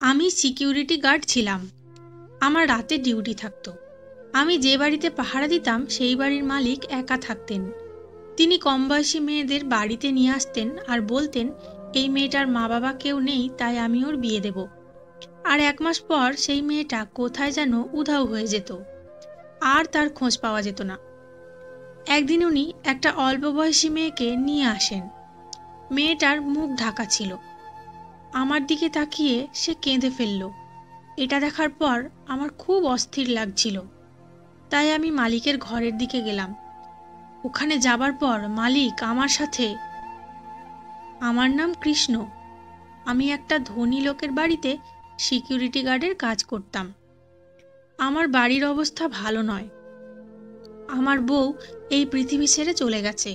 আমি security guard ছিলাম। আমার রাতে ডিউটি থাকতো। আমি যে বাড়িতে পাহারা দিতাম সেই বাড়ির মালিক একা থাকতেন। তিনি কম বয়সী মেয়েদের বাড়িতে নিয়ে আসতেন আর বলতেন, এই মেয়েটার মা বাবা কেউ নেই, তাই আমি ওর বিয়ে দেব। আর 1 মাস পর সেই মেয়েটা কোথায় যেন উধাও হয়ে যেত, আর তার খোঁজ পাওয়া যেত না। একদিন উনি একটা অল্প বয়সী মেয়েকে নিয়ে আসেন। মেয়েটার মুখ ঢাকা ছিল। আমার দিকে তাকিয়ে সে কেঁদে ফেলল। এটা দেখার পর আমার খুব অস্থির লাগছিল। তাই আমি মালিকের ঘরের দিকে গেলাম। ওখানে যাবার পর মালিক আমার সাথে, আমার নাম কৃষ্ণ, আমি একটা ধনী লোকের বাড়িতে সিকিউরিটি গার্ডের কাজ করতাম। আমার বাড়ির অবস্থা ভালো নয়। আমার বউ এই পৃথিবী ছেড়ে চলে গেছে।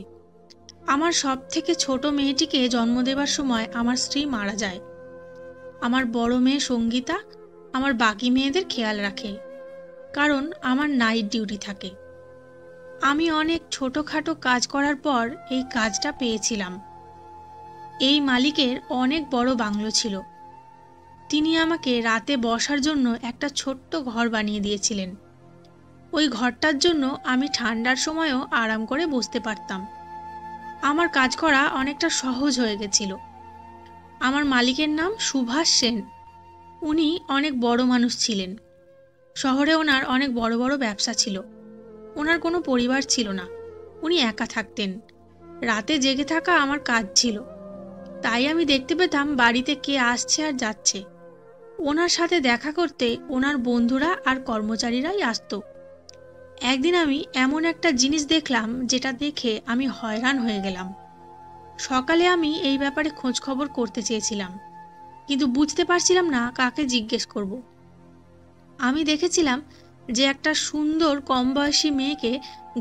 আমার সব থেকে ছোট মেয়েটিকে জন্ম দেবার সময় আমার স্ত্রী মারা যায়। আমার বড় মেয়ে সঙ্গীতা আমার বাকি মেয়েদের খেয়াল রাখে, কারণ আমার নাইট ডিউটি থাকে। আমি অনেক ছোটখাটো কাজ করার পর এই কাজটা পেয়েছিলাম। এই মালিকের অনেক বড় বাংলো ছিল। তিনি আমাকে রাতে বসার জন্য একটা ছোট্ট ঘর বানিয়ে দিয়েছিলেন। ওই ঘরটার জন্য আমি ঠান্ডার সময়ও আরাম করে বসতে পারতাম। আমার কাজ করা অনেকটা সহজ হয়ে গেছিল। আমার মালিকের নাম সুভাষ সেন। উনি অনেক বড় মানুষ ছিলেন। শহরে ওনার অনেক বড় বড় ব্যবসা ছিল। ওনার কোনো পরিবার ছিল না। উনি একা থাকতেন। রাতে জেগে থাকা আমার কাজ ছিল। তাই আমি দেখতে পেতাম বাড়িতে কে আসছে আর যাচ্ছে। ওনার সাথে দেখা করতে ওনার বন্ধুরা আর কর্মচারীরাই আসতো। একদিন আমি এমন একটা জিনিস দেখলাম যেটা দেখে আমি হয়রান হয়ে গেলাম। সকালে আমি এই ব্যাপারে খোঁজ খবর করতে চেয়েছিলাম, কিন্তু বুঝতে পারছিলাম না কাকে জিজ্ঞেস করব। আমি দেখেছিলাম যে একটা সুন্দর কম বয়সী মেয়েকে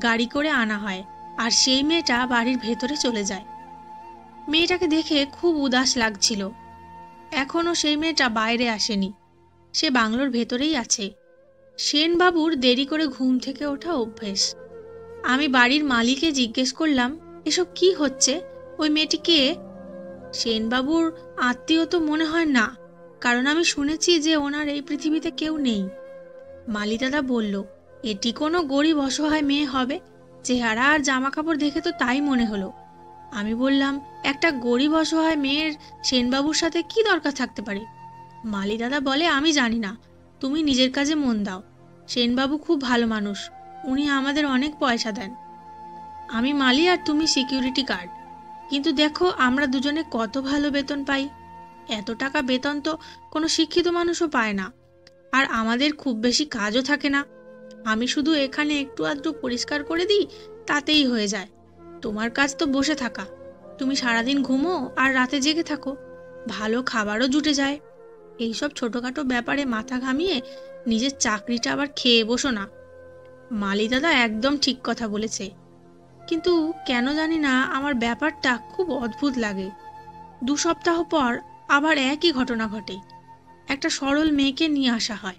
গাড়ি করে আনা হয়, আর সেই মেয়েটা বাড়ির ভেতরে চলে যায়। মেয়েটাকে দেখে খুব উদাস লাগছিল। এখনও সেই মেয়েটা বাইরে আসেনি। সে বাংলোর ভেতরেই আছে। সেনবাবুর দেরি করে ঘুম থেকে ওঠা অভ্যেস। আমি বাড়ির মালিককে জিজ্ঞেস করলাম, এসব কি হচ্ছে? ওই মেয়েটি কে? সেনবাবুর আত্মীয় তো মনে হয় না, কারণ আমি শুনেছি যে ওনার এই পৃথিবীতে কেউ নেই। মালি দাদা বলল, এটি কোনো গরিব অসহায় মেয়ে হবে। চেহারা আর জামা কাপড় দেখে তো তাই মনে হলো। আমি বললাম, একটা গরিব অসহায় মেয়ের সেনবাবুর সাথে কি দরকার থাকতে পারে? মালি দাদা বলে, আমি জানি না, তুমি নিজের কাজে মন দাও। সেনবাবু খুব ভালো মানুষ, উনি আমাদের অনেক পয়সা দেন। আমি মালি আর তুমি সিকিউরিটি গার্ড, কিন্তু দেখো আমরা দুজনে কত ভালো বেতন পাই। এত টাকা বেতন তো কোনো শিক্ষিত মানুষও পায় না। আর আমাদের খুব বেশি কাজও থাকে না। আমি শুধু এখানে একটু আধটু পরিষ্কার করে দিই, তাতেই হয়ে যায়। তোমার কাজ তো বসে থাকা। তুমি সারাদিন ঘুমো আর রাতে জেগে থাকো। ভালো খাবারও জুটে যায়। এইসব ছোটখাটো ব্যাপারে মাথা ঘামিয়ে নিজের চাকরিটা আবার খেয়ে বসো না। মালি দাদা একদম ঠিক কথা বলেছে, কিন্তু কেন জানি না আমার ব্যাপারটা খুব অদ্ভুত লাগে। 2 সপ্তাহ পর আবার একই ঘটনা ঘটে। একটা সরল মেয়েকে নিয়ে আসা হয়,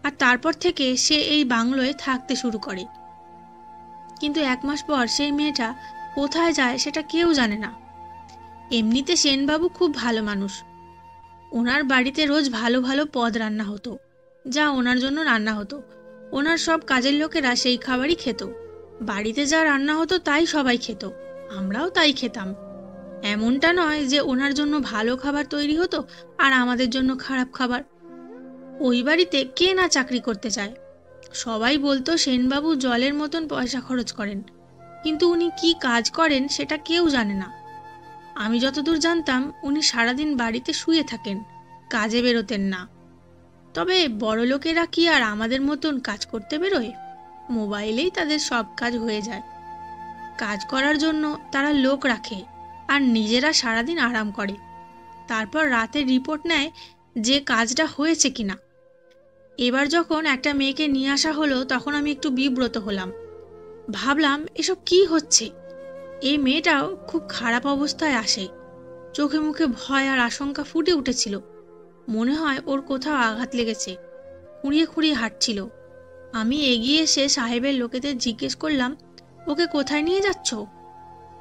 আর তারপর থেকে সে এই বাংলোয় থাকতে শুরু করে। কিন্তু 1 মাস পর সেই মেয়েটা কোথায় যায় সেটা কেউ জানে না। এমনিতে সেনবাবু খুব ভালো মানুষ। ওনার বাড়িতে রোজ ভালো ভালো পদ রান্না হতো, যা ওনার জন্য রান্না হতো। ওনার সব কাজের লোকেরা সেই খাবারই খেত। বাড়িতে যা রান্না হতো তাই সবাই খেত, আমরাও তাই খেতাম। এমনটা নয় যে ওনার জন্য ভালো খাবার তৈরি হতো আর আমাদের জন্য খারাপ খাবার। ওই বাড়িতে কে না চাকরি করতে চায়? সবাই বলতো সেনবাবু জলের মতন পয়সা খরচ করেন, কিন্তু উনি কি কাজ করেন সেটা কেউ জানে না। আমি যতদূর জানতাম উনি সারাদিন বাড়িতে শুয়ে থাকেন, কাজে বেরোতেন না। তবে বড়লোকেরা কি আর আমাদের মতন কাজ করতে বেরোয়? মোবাইলেই তাদের সব কাজ হয়ে যায়। কাজ করার জন্য তারা লোক রাখে আর নিজেরা সারাদিন আরাম করে। তারপর রাতে রিপোর্ট নেয় যে কাজটা হয়েছে কিনা। এবার যখন একটা মেয়েকে নিয়ে আসা হলো তখন আমি একটু বিব্রত হলাম। ভাবলাম, এসব কি হচ্ছে? এই মেয়েটাও খুব খারাপ অবস্থায় আসে। চোখে মুখে ভয় আর আশঙ্কা ফুটে উঠেছিল। মনে হয় ওর কোথাও আঘাত লেগেছে। খুঁড়িয়ে খুঁড়িয়ে হাঁটছিল। আমি এগিয়ে এসে সাহেবের লোকেদের জিজ্ঞেস করলাম, ওকে কোথায় নিয়ে যাচ্ছ?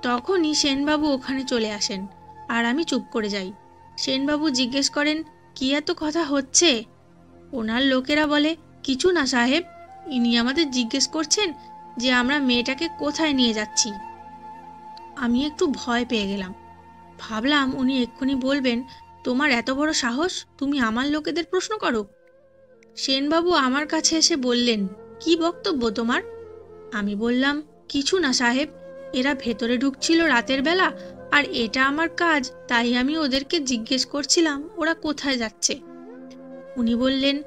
তখনই সেনবাবু ওখানে চলে আসেন, আর আমি চুপ করে যাই। সেনবাবু জিজ্ঞেস করেন, কি এত কথা হচ্ছে? ওনার লোকেরা বলে, কিছু না সাহেব, ইনি আমাদের জিজ্ঞেস করছেন যে আমরা মেয়েটাকে কোথায় নিয়ে যাচ্ছি। আমি একটু ভয় পেয়ে গেলাম। ভাবলাম উনি এক্ষুনি বলবেন, তোমার এত বড় সাহস, তুমি আমার লোকেদের প্রশ্ন করো। সেনবাবু আমার কাছে এসে বললেন, কি বক্তব্য তোমার? আমি বললাম, কিছু না সাহেব, এরা ভেতরে ঢুকছিল রাতের বেলা, আর এটা আমার কাজ, তাই আমি ওদেরকে জিজ্ঞেস করছিলাম ওরা কোথায় যাচ্ছে। উনি বললেন,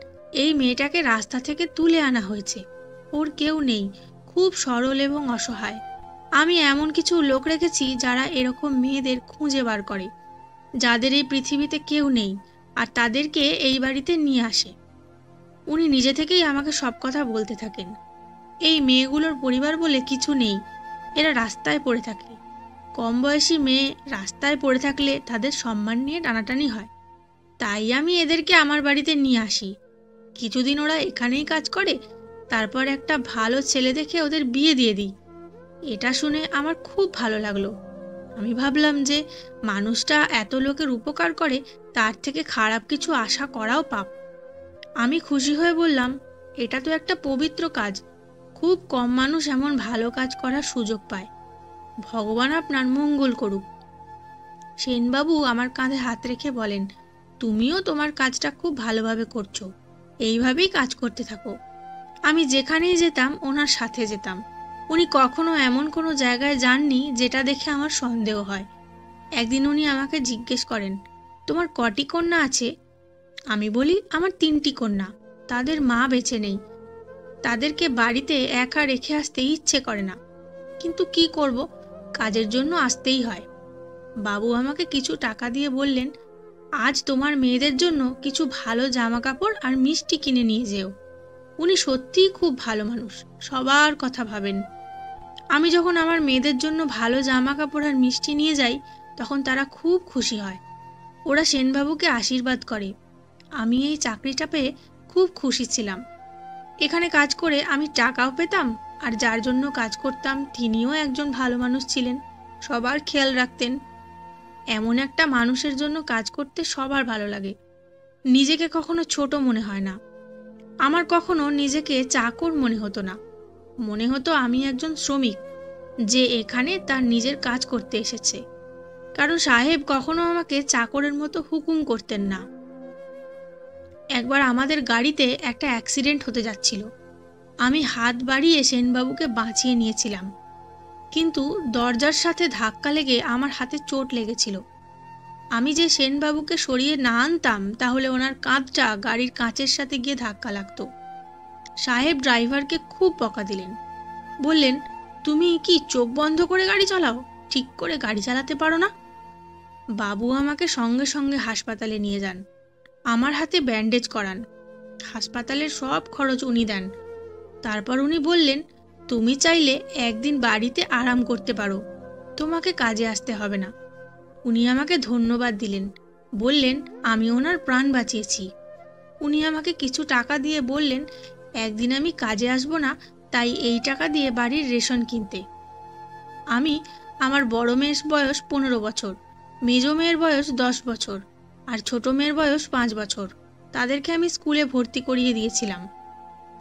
এই মেয়েটাকে রাস্তা থেকে তুলে আনা হয়েছে, ওর কেউ নেই, খুব সরল এবং অসহায়। আমি এমন কিছু লোক রেখেছি যারা এরকম মেয়েদের খুঁজে বার করে, যাদের এই পৃথিবীতে কেউ নেই, আর তাদেরকে এই বাড়িতে নিয়ে আসে। উনি নিজে থেকেই আমাকে সব কথা বলতে থাকেন। এই মেয়েগুলোর পরিবার বলে কিছু নেই, এরা রাস্তায় পড়ে থাকে। কম বয়সী মেয়ে রাস্তায় পড়ে থাকলে তাদের সম্মান নিয়ে টানাটানি হয়, তাই আমি এদেরকে আমার বাড়িতে নিয়ে আসি। কিছুদিন ওরা এখানেই কাজ করে, তারপর একটা ভালো ছেলে দেখে ওদের বিয়ে দিয়ে দিই। এটা শুনে আমার খুব ভালো লাগলো। আমি ভাবলাম যে মানুষটা এত লোকের উপকার করে, তার থেকে খারাপ কিছু আশা করাও পাপ। আমি খুশি হয়ে বললাম, এটা তো একটা পবিত্র কাজ, খুব কম মানুষ এমন ভালো কাজ করার সুযোগ পায়। ভগবান আপনার মঙ্গল করুক। সেনবাবু আমার কাঁধে হাত রেখে বলেন, তুমিও তোমার কাজটা খুব ভালোভাবে করছো, এইভাবেই কাজ করতে থাকো। আমি যেখানেই যেতাম ওনার সাথে যেতাম। উনি কখনো এমন কোনো জায়গায় যাননি যেটা দেখে আমার সন্দেহ হয়। একদিন উনি আমাকে জিজ্ঞেস করেন, তোমার কটি কন্যা আছে? আমি বলি, আমার 3টি কন্যা, তাদের মা বেঁচে নেই। তাদেরকে বাড়িতে একা রেখে আসতে ইচ্ছে করে না, কিন্তু কি করব, কাজের জন্য আসতেই হয়। বাবু আমাকে কিছু টাকা দিয়ে বললেন, আজ তোমার মেয়েদের জন্য কিছু ভালো জামা কাপড় আর মিষ্টি কিনে নিয়ে যেও। উনি সত্যিই খুব ভালো মানুষ, সবার কথা ভাবেন। আমি যখন আমার মেয়েদের জন্য ভালো জামা কাপড় আর মিষ্টি নিয়ে যাই, তখন তারা খুব খুশি হয়। ওরা সেনবাবুকে আশীর্বাদ করে। আমি এই চাকরিটা পেয়ে খুব খুশি ছিলাম। এখানে কাজ করে আমি টাকাও পেতাম, আর যার জন্য কাজ করতাম তিনিও একজন ভালো মানুষ ছিলেন, সবার খেয়াল রাখতেন। এমন একটা মানুষের জন্য কাজ করতে সবার ভালো লাগে, নিজেকে কখনো ছোট মনে হয় না। আমার কখনো নিজেকে চাকর মনে হতো না, মনে হতো আমি একজন শ্রমিক, যে এখানে তার নিজের কাজ করতে এসেছে। কারণ সাহেব কখনো আমাকে চাকরের মতো হুকুম করতেন না। একবার আমাদের গাড়িতে একটা অ্যাক্সিডেন্ট হতে যাচ্ছিল। আমি হাত বাড়িয়ে সেনবাবুকে বাঁচিয়ে নিয়েছিলাম, কিন্তু দরজার সাথে ধাক্কা লেগে আমার হাতে চোট লেগেছিল। আমি যে সেনবাবুকে সরিয়ে না আনতাম, তাহলে ওনার কাঁধটা গাড়ির কাঁচের সাথে গিয়ে ধাক্কা লাগতো। সাহেব ড্রাইভারকে খুব বকা দিলেন, বললেন, তুমি কি চোখ বন্ধ করে গাড়ি চালাও? ঠিক করে গাড়ি চালাতে পারো না? বাবু আমাকে সঙ্গে সঙ্গে হাসপাতালে নিয়ে যান, আমার হাতে ব্যান্ডেজ করান। হাসপাতালের সব খরচ উনি দেন। তারপর উনি বললেন, তুমি চাইলে একদিন বাড়িতে আরাম করতে পারো, তোমাকে কাজে আসতে হবে না। উনি আমাকে ধন্যবাদ দিলেন, বললেন আমি ওনার প্রাণ বাঁচিয়েছি। উনি আমাকে কিছু টাকা দিয়ে বললেন, একদিন আমি কাজে আসব না, তাই এই টাকা দিয়ে বাড়ির রেশন কিনতে। আমি আমার বড় মেয়ের বয়স 15 বছর, মেজো মেয়ের বয়স 10 বছর, আর ছোট মেয়ের বয়স 5 বছর, তাদেরকে আমি স্কুলে ভর্তি করিয়ে দিয়েছিলাম।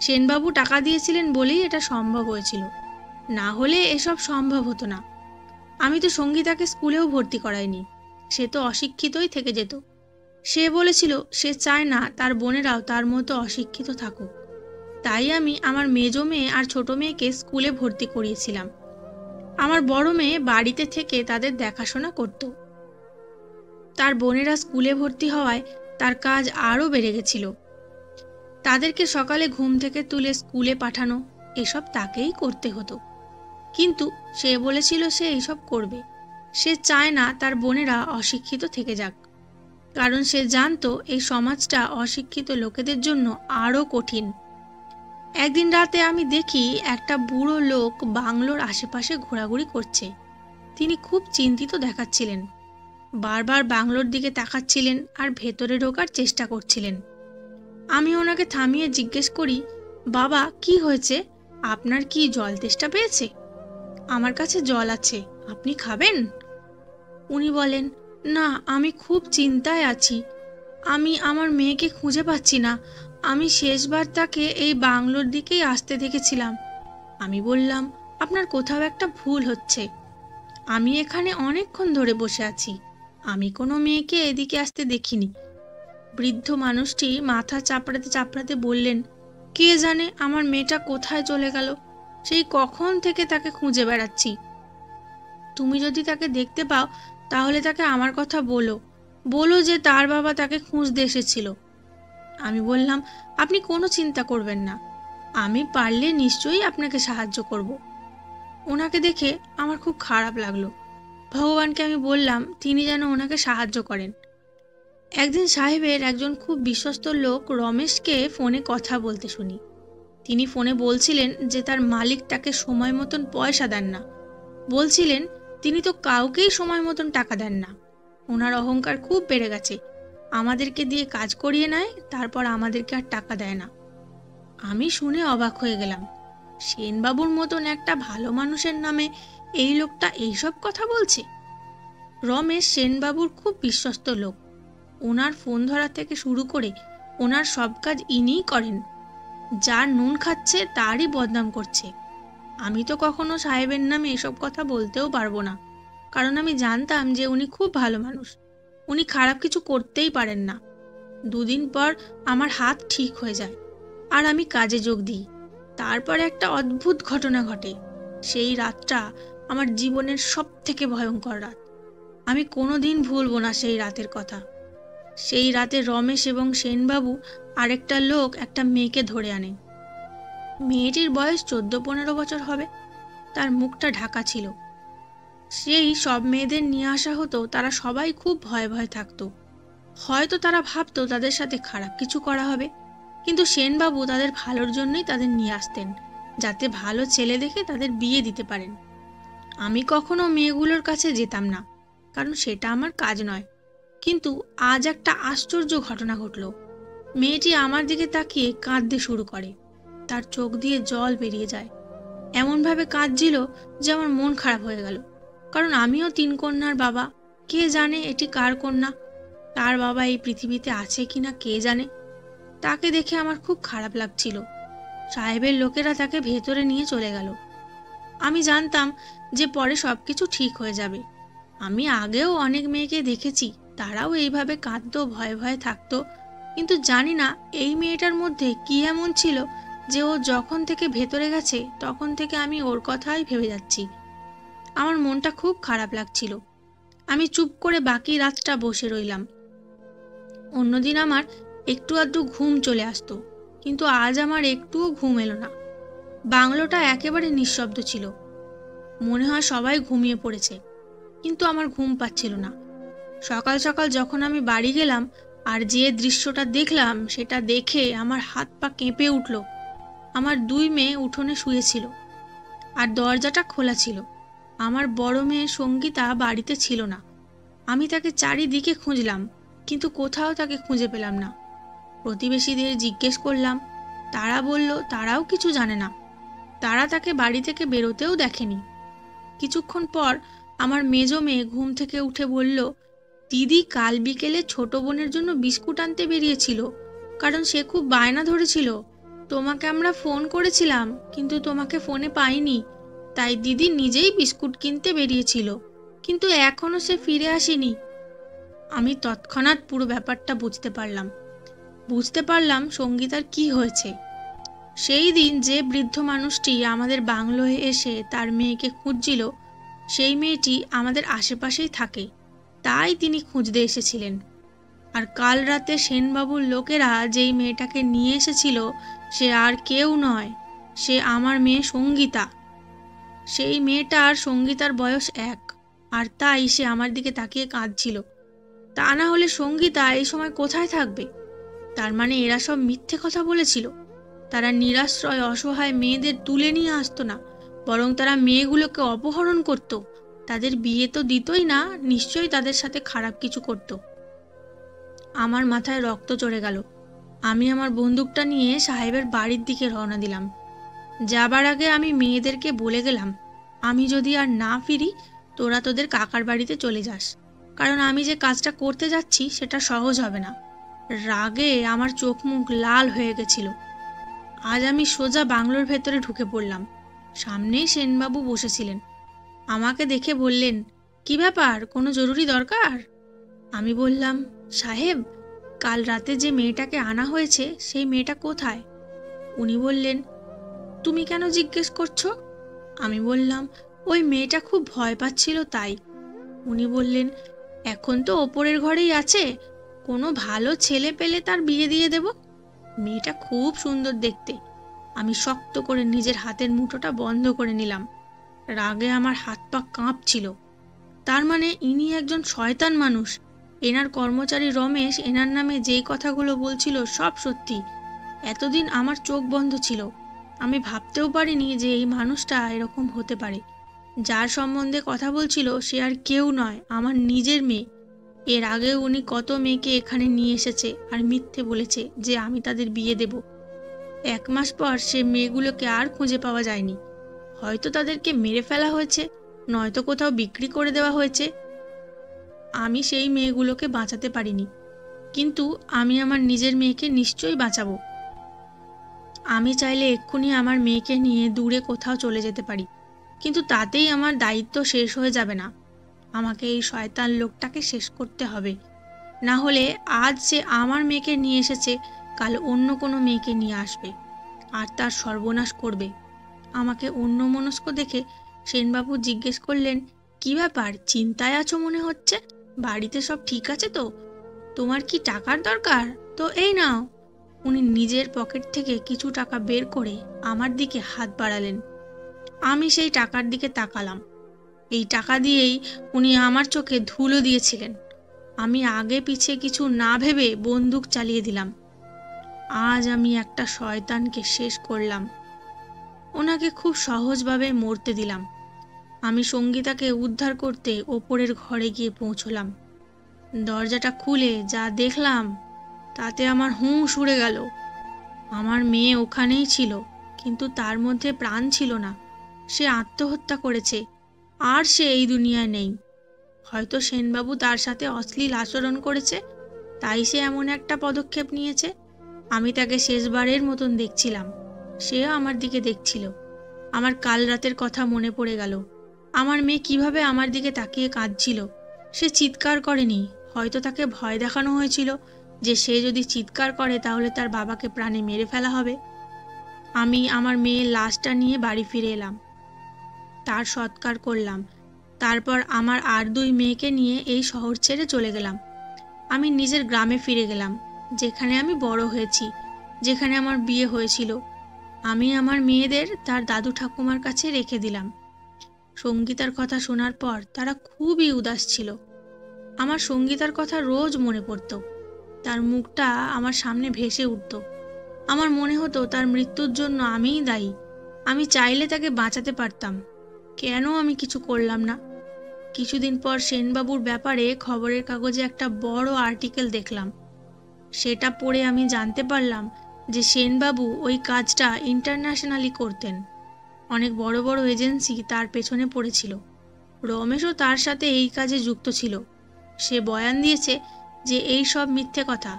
সেনবাবু টাকা দিয়েছিলেন বলেই এটা সম্ভব হয়েছিল, না হলে এসব সম্ভব হতো না। আমি তো সঙ্গীতাকে স্কুলেও ভর্তি করাইনি, সে তো অশিক্ষিতই থেকে যেত। সে বলেছিল সে চায় না তার বোনেরাও তার মতো অশিক্ষিত থাকুক, তাই আমি আমার মেজো মেয়ে আর ছোট মেয়েকে স্কুলে ভর্তি করিয়েছিলাম। আমার বড় মেয়ে বাড়িতে থেকে তাদের দেখাশোনা করত। তার বোনেরা স্কুলে ভর্তি হওয়ায় তার কাজ আরও বেড়ে গেছিল। তাদেরকে সকালে ঘুম থেকে তুলে স্কুলে পাঠানো, এসব তাকেই করতে হতো। কিন্তু সে বলেছিল সে এইসব করবে। সে চায় না তার বোনেরা অশিক্ষিত থেকে যাক, কারণ সে জানতো এই সমাজটা অশিক্ষিত লোকেদের জন্য আরও কঠিন। একদিন রাতে আমি দেখি একটা বুড়ো লোক বাংলোর আশেপাশে ঘোরাঘুরি করছে। তিনি খুব চিন্তিত দেখাচ্ছিলেন, বারবার বাংলোর দিকে তাকাচ্ছিলেন আর ভেতরে ঢোকার চেষ্টা করছিলেন। আমি ওনাকে থামিয়ে জিজ্ঞেস করি, বাবা কি হয়েছে, আপনার কি জল তেষ্টা পেয়েছে? আমার কাছে জল আছে, আপনি খাবেন? উনি বলেন, না, আমি খুব চিন্তায় আছি, আমি আমার মেয়েকে খুঁজে পাচ্ছি না। আমি শেষবার তাকে এই বাংলোর দিকেই আসতে দেখেছিলাম। আমি বললাম, আপনার কোথাও একটা ভুল হচ্ছে। আমি এখানে অনেকক্ষণ ধরে বসে আছি, আমি কোনো মেয়েকে এদিকে আসতে দেখিনি। বৃদ্ধ মানুষটি মাথা চাপড়াতে চাপড়াতে বললেন, কে জানে আমার মেয়েটা কোথায় চলে গেল। সেই কখন থেকে তাকে খুঁজে বেড়াচ্ছি। তুমি যদি তাকে দেখতে পাও তাহলে তাকে আমার কথা বলো, বলো যে তার বাবা তাকে খুঁজতে এসেছিল। আমি বললাম, আপনি কোনো চিন্তা করবেন না, আমি পারলে নিশ্চয়ই আপনাকে সাহায্য করব। ওনাকে দেখে আমার খুব খারাপ লাগলো। ভগবানকে আমি বললাম তিনি যেন ওনাকে সাহায্য করেন। একদিন সাহেবের একজন খুব বিশ্বস্ত লোক রমেশকে ফোনে কথা বলতে শুনি। তিনি ফোনে বলছিলেন যে তার মালিক তাকে সময় মতন পয়সা দেন না। বলছিলেন তিনি তো কাউকেই সময় মতন টাকা দেন না। ওনার অহংকার খুব বেড়ে গেছে, আমাদেরকে দিয়ে কাজ করিয়ে নেয়, তারপর আমাদেরকে আর টাকা দেয় না। আমি শুনে অবাক হয়ে গেলাম। সেনবাবুর মতন একটা ভালো মানুষের নামে এই লোকটা এইসব কথা বলছে। রমেশ সেনবাবুর খুব বিশ্বস্ত লোক। ওনার ফোন ধরা থেকে শুরু করে ওনার সব কাজ ইনিই করেন। যার নুন খাচ্ছে তারই বদনাম করছে। আমি তো কখনো সাহেবের নামে এসব কথা বলতেও পারবো না, কারণ আমি জানতাম যে উনি খুব ভালো মানুষ, উনি খারাপ কিছু করতেই পারেন না। দুদিন পর আমার হাত ঠিক হয়ে যায় আর আমি কাজে যোগ দিই। তারপর একটা অদ্ভুত ঘটনা ঘটে। সেই রাতটা আমার জীবনের সব থেকে ভয়ঙ্কর রাত। আমি কোনোদিন ভুলবো না সেই রাতের কথা। সেই রাতে রমেশ এবং সেনবাবু আরেকটা লোক একটা মেয়েকে ধরে আনে। মেয়েটির বয়স 14-15 বছর হবে। তার মুখটা ঢাকা ছিল। সেই সব মেয়েদের নিয়ে আসা হতো, তারা সবাই খুব ভয়ে ভয়ে থাকতো। হয়তো তারা ভাবতো তাদের সাথে খারাপ কিছু করা হবে, কিন্তু সেনবাবু তাদের ভালোর জন্যই তাদের নিয়ে আসতেন, যাতে ভালো ছেলে দেখে তাদের বিয়ে দিতে পারেন। আমি কখনো মেয়েগুলোর কাছে যেতাম না, কারণ সেটা আমার কাজ নয়। কিন্তু আজ একটা আশ্চর্য ঘটনা ঘটল। মেয়েটি আমার দিকে তাকিয়ে কাঁদতে শুরু করে। তার চোখ দিয়ে জল বেরিয়ে যায়। এমনভাবে কাঁদছিল যে আমার মন খারাপ হয়ে গেল, কারণ আমিও 3 কন্যার বাবা। কে জানে এটি কার কন্যা, তার বাবা এই পৃথিবীতে আছে কিনা কে জানে। তাকে দেখে আমার খুব খারাপ লাগছিল। সাহেবের লোকেরা তাকে ভেতরে নিয়ে চলে গেল। আমি জানতাম যে পরে সবকিছু ঠিক হয়ে যাবে। আমি আগেও অনেক মেয়েকে দেখেছি, তারাও এইভাবে কাঁদতো, ভয়ে ভয়ে থাকতো, কিন্তু জানি না এই মেয়েটার মধ্যে কি এমন ছিল যে ও যখন থেকে ভেতরে গেছে তখন থেকে আমি ওর কথাই ভেবে যাচ্ছি। আমার মনটা খুব খারাপ লাগছিল। আমি চুপ করে বাকি রাতটা বসে রইলাম। অন্যদিন আমার একটু আধটু ঘুম চলে আসতো, কিন্তু আজ আমার একটুও ঘুম এলো না। বাংলোটা একেবারে নিঃশব্দ ছিল। মনে হয় সবাই ঘুমিয়ে পড়েছে, কিন্তু আমার ঘুম পাচ্ছিল না। সকাল সকাল যখন আমি বাড়ি গেলাম আর যে দৃশ্যটা দেখলাম সেটা দেখে আমার হাত পা কেঁপে উঠল। আমার 2 মেয়ে উঠোনে শুয়েছিল আর দরজাটা খোলা ছিল। আমার বড় মেয়ে সঙ্গীতা বাড়িতে ছিল না। আমি তাকে চারিদিকে খুঁজলাম, কিন্তু কোথাও তাকে খুঁজে পেলাম না। প্রতিবেশীদের জিজ্ঞেস করলাম, তারা বলল তারাও কিছু জানে না, তারা তাকে বাড়ি থেকে বেরোতেও দেখেনি। কিছুক্ষণ পর আমার মেজো মেয়ে ঘুম থেকে উঠে বলল, দিদি কাল বিকেলে ছোট বোনের জন্য বিস্কুট আনতে বেরিয়েছিল, কারণ সে খুব বায়না ধরেছিল। তোমাকে আমরা ফোন করেছিলাম, কিন্তু তোমাকে ফোনে পাইনি, তাই দিদি নিজেই বিস্কুট কিনতে বেরিয়েছিল, কিন্তু এখনো সে ফিরে আসেনি। আমি তৎক্ষণাৎ পুরো ব্যাপারটা বুঝতে পারলাম সঙ্গীতার কি হয়েছে। সেই দিন যে বৃদ্ধ মানুষটি আমাদের বাংলোয় এসে তার মেয়েকে খুঁজছিল, সেই মেয়েটি আমাদের আশেপাশেই থাকে, তাই তিনি খুঁজতে এসেছিলেন। আর কাল রাতে সেনবাবুর লোকেরা যেই মেয়েটাকে নিয়ে এসেছিল সে আর কেউ নয়, সে আমার মেয়ে সঙ্গীতা। সেই মেয়েটা আর সঙ্গীতার বয়স 1, আর তাই সে আমার দিকে তাকিয়ে কাঁদছিল। তা না হলে সঙ্গীতা এই সময় কোথায় থাকবে? তার মানে এরা সব মিথ্যে কথা বলেছিল। তারা নিরাশ্রয় অসহায় মেয়েদের তুলে নিয়ে আসতো না, বরং তারা মেয়েগুলোকে অপহরণ করত। তাদের বিয়ে তো দিতই না, নিশ্চয়ই তাদের সাথে খারাপ কিছু করত। আমার মাথায় রক্ত চড়ে গেল। আমি আমার বন্দুকটা নিয়ে সাহেবের বাড়ির দিকে রওনা দিলাম। যাবার আগে আমি মেয়েদেরকে বলে গেলাম, আমি যদি আর না ফিরি তোরা তোদের কাকার বাড়িতে চলে যাস, কারণ আমি যে কাজটা করতে যাচ্ছি সেটা সহজ হবে না। রাগে আমার চোখ মুখ লাল হয়ে গেছিল। আজ আমি সোজা বাংলোর ভেতরে ঢুকে পড়লাম। সামনেই সেনবাবু বসেছিলেন। আমাকে দেখে বললেন, কি ব্যাপার, কোনো জরুরি দরকার? আমি বললাম, সাহেব, কাল রাতে যে মেয়েটাকে আনা হয়েছে সেই মেয়েটা কোথায়? উনি বললেন, তুমি কেন জিজ্ঞেস করছো? আমি বললাম, ওই মেয়েটা খুব ভয় পাচ্ছিল তাই। উনি বললেন, এখন তো ওপরের ঘরেই আছে, কোনো ভালো ছেলে পেলে তার বিয়ে দিয়ে দেব। মেয়েটা খুব সুন্দর দেখতে। আমি শক্ত করে নিজের হাতের মুঠোটা বন্ধ করে নিলাম। রাগে আমার হাত পা কাঁপছিল। তার মানে ইনি একজন শয়তান মানুষ। এনার কর্মচারী রমেশ এনার নামে যেই কথাগুলো বলছিল সব সত্যি। এতদিন আমার চোখ বন্ধ ছিল। আমি ভাবতেও পারিনি যে এই মানুষটা এরকম হতে পারে। যার সম্বন্ধে কথা বলছিল সে আর কেউ নয়, আমার নিজের মেয়ে। এর আগেও উনি কত মেয়েকে এখানে নিয়ে এসেছে আর মিথ্যে বলেছে যে আমি তাদের বিয়ে দেব। 1 মাস পর সে মেয়েগুলোকে আর খুঁজে পাওয়া যায়নি। হয়তো তাদেরকে মেরে ফেলা হয়েছে, নয়তো কোথাও বিক্রি করে দেওয়া হয়েছে। আমি সেই মেয়েগুলোকে বাঁচাতে পারিনি, কিন্তু আমি আমার নিজের মেয়েকে নিশ্চয়ই বাঁচাবো। আমি চাইলে এক্ষুনি আমার মেয়েকে নিয়ে দূরে কোথাও চলে যেতে পারি, কিন্তু তাতেই আমার দায়িত্ব শেষ হয়ে যাবে না। আমাকে এই শয়তান লোকটাকে শেষ করতে হবে। না হলে আজ সে আমার মেয়েকে নিয়ে এসেছে, কাল অন্য কোনো মেয়েকে নিয়ে আসবে আর তার সর্বনাশ করবে। আমাকে অন্যমনস্ক দেখে সেনবাবু জিজ্ঞেস করলেন, কি ব্যাপার, চিন্তায় আছো মনে হচ্ছে? বাড়িতে সব ঠিক আছে তো? তোমার কি টাকার দরকার? তো এই নাও। উনি নিজের পকেট থেকে কিছু টাকা বের করে আমার দিকে হাত বাড়ালেন। আমি সেই টাকার দিকে তাকালাম। এই টাকা দিয়েই উনি আমার চোখে ধুলো দিয়েছিলেন। আমি আগে পিছে কিছু না ভেবে বন্দুক চালিয়ে দিলাম। আজ আমি একটা শয়তানকে শেষ করলাম। ওনাকে খুব সহজভাবে মরতে দিলাম। আমি সঙ্গীতাকে উদ্ধার করতে ওপরের ঘরে গিয়ে পৌঁছলাম। দরজাটা খুলে যা দেখলাম তাতে আমার হুঁশ উড়ে গেল। আমার মেয়ে ওখানেই ছিল, কিন্তু তার মধ্যে প্রাণ ছিল না। সে আত্মহত্যা করেছে, আর সে এই দুনিয়ায় নেই। হয়তো সেনবাবু তার সাথে অশ্লীল আচরণ করেছে, তাই সে এমন একটা পদক্ষেপ নিয়েছে। আমি তাকে শেষবারের মতন দেখছিলাম, সেও আমার দিকে দেখছিল। আমার কাল রাতের কথা মনে পড়ে গেল। আমার মেয়ে কিভাবে আমার দিকে তাকিয়ে কাঁদছিল। সে চিৎকার করেনি, হয়তো তাকে ভয় দেখানো হয়েছিল যে সে যদি চিৎকার করে তাহলে তার বাবাকে প্রাণে মেরে ফেলা হবে। আমি আমার মেয়ের লাশটা নিয়ে বাড়ি ফিরে এলাম, তার সৎকার করলাম। তারপর আমার আর 2 মেয়েকে নিয়ে এই শহর ছেড়ে চলে গেলাম। আমি নিজের গ্রামে ফিরে গেলাম, যেখানে আমি বড় হয়েছি, যেখানে আমার বিয়ে হয়েছিল। আমি আমার মেয়েদের তার দাদু ঠাকুমার কাছে রেখে দিলাম। সঙ্গীতার কথা শোনার পর তারা খুবই উদাস ছিল। আমার সঙ্গীতার কথা রোজ মনে পড়ত। তার মুখটা আমার সামনে ভেসে উঠত। আমার মনে হতো তার মৃত্যুর জন্য আমিই দায়ী। আমি চাইলে তাকে বাঁচাতে পারতাম। কেন আমি কিছু করলাম না? কিছুদিন পর সেনবাবুর ব্যাপারে খবরের কাগজে একটা বড় আর্টিকেল দেখলাম। সেটা পড়ে আমি জানতে পারলাম যে সেনবাবু ওই কাজটা ইন্টারন্যাশনালি করতেন। অনেক বড় বড় এজেন্সি তার পেছনে পড়েছিল। রমেশও তার সাথে এই কাজে যুক্ত ছিল। সে বয়ান দিয়েছে যে এই সব মিথ্যে কথা,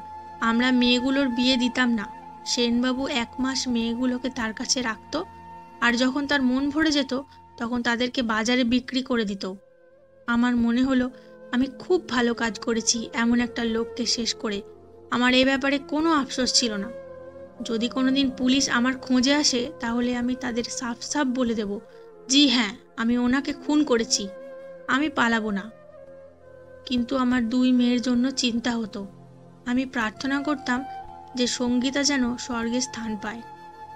আমরা মেয়েগুলোর বিয়ে দিতাম না। সেনবাবু 1 মাস মেয়েগুলোকে তার কাছে রাখত, আর যখন তার মন ভরে যেত তখন তাদেরকে বাজারে বিক্রি করে দিত। আমার মনে হলো আমি খুব ভালো কাজ করেছি এমন একটা লোককে শেষ করে। আমার এ ব্যাপারে কোনো আফসোস ছিল না। যদি কোনোদিন পুলিশ আমার খোঁজে আসে তাহলে আমি তাদের সাফ সাফ বলে দেব, জি হ্যাঁ, আমি ওনাকে খুন করেছি, আমি পালাবো না। কিন্তু আমার 2 মেয়ের জন্য চিন্তা হতো। আমি প্রার্থনা করতাম যে সঙ্গীতা যেন স্বর্গে স্থান পায়,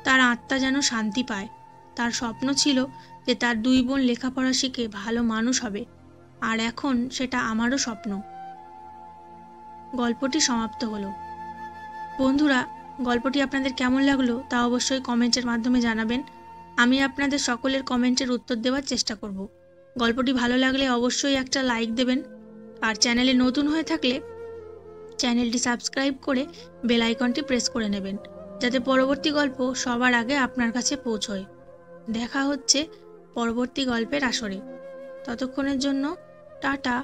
তার আত্মা যেন শান্তি পায়। তার স্বপ্ন ছিল যে তার 2 বোন লেখাপড়া শিখে ভালো মানুষ হবে, আর এখন সেটা আমারও স্বপ্ন। গল্পটি সমাপ্ত হলো। বন্ধুরা, গল্পটি আপনাদের কেমন লাগলো তা অবশ্যই কমেন্টের মাধ্যমে জানাবেন। আমি আপনাদের সকলের কমেন্টের উত্তর দেওয়ার চেষ্টা করব। গল্পটি ভালো লাগলে অবশ্যই একটা লাইক দেবেন, আর চ্যানেলে নতুন হয়ে থাকলে চ্যানেলটি সাবস্ক্রাইব করে বেল আইকনটি প্রেস করে নেবেন, যাতে পরবর্তী গল্প সবার আগে আপনার কাছে পৌঁছয়। দেখা হচ্ছে পরবর্তী গল্পের আসরে। ততক্ষণের জন্য টাটা।